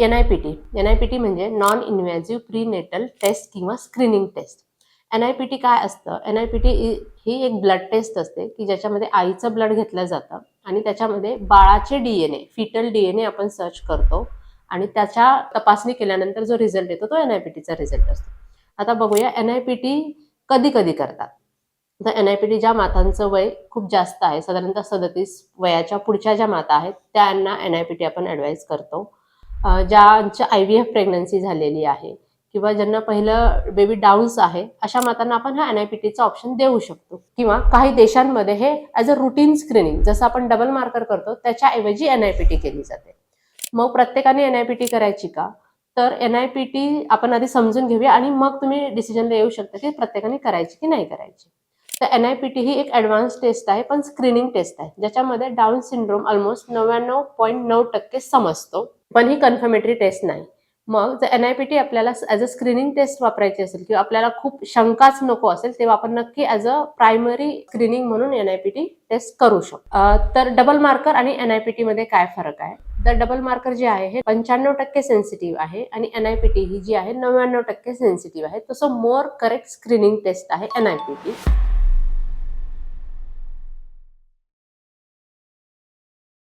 NIPT म्हणजे non invasive prenatal taste किंवा screening taste. NIPT काय असतं? NIPT ही एक ब्लड टेस्ट असते की ज्याच्यामध्ये आईचं ब्लड घेतलं जातं आणि त्याच्यामध्ये बाळाचे DNA, फिटल DNA आपण सर्च करतो आणि त्याच्या तपासणी केल्यानंतर जो रिझल्ट येतो तो NIPTचा रिझल्ट असतो. आता बघूया NIPT कधी कधी करतात. तर NIPT ज्या मातांचं वय खूप जास्त आहे, साधारणतः 37 वयाच्या पुढच्या ज्या माता आहेत त्यांना NIPT आपण ॲडवाईज करतो. ज्यांच्या IVF प्रेग्नन्सी झालेली आहे किंवा ज्यांना पहिलं बेबी डाऊन्स आहे अशा मातांना आपण हा NIPTचा ऑप्शन देऊ शकतो. किंवा काही देशांमध्ये हे ॲज अ रुटीन स्क्रीनिंग, जसं आपण डबल मार्कर करतो त्याच्याऐवजी NIPT केली जाते. मग प्रत्येकाने NIPT करायची का? तर NIPT आपण आधी समजून घेऊया आणि मग तुम्ही डिसिजनला येऊ शकता की प्रत्येकाने करायची की नाही करायची. तर NIPT ही एक ॲडव्हान्स टेस्ट आहे, पण स्क्रीनिंग टेस्ट आहे, ज्याच्यामध्ये डाऊन सिंड्रोम ऑलमोस्ट 99.9% समजतो, पण ही कन्फर्मेटरी टेस्ट नाही. मग जर NIPT आपल्याला ॲज अ स्क्रीनिंग टेस्ट वापरायची असेल किंवा आपल्याला खूप शंकाच नको असेल तेव्हा आपण नक्की ॲज अ प्रायमरी स्क्रीनिंग म्हणून NIPT टेस्ट करू शकतो. तर डबल मार्कर आणि NIPT मध्ये काय फरक आहे? तर डबल मार्कर जे आहे हे 95% सेन्सिटिव्ह आहे आणि NIPT ही जी आहे 99% सेन्सिटिव्ह आहे. तसं मोर करेक्ट स्क्रीनिंग टेस्ट आहे NIPT.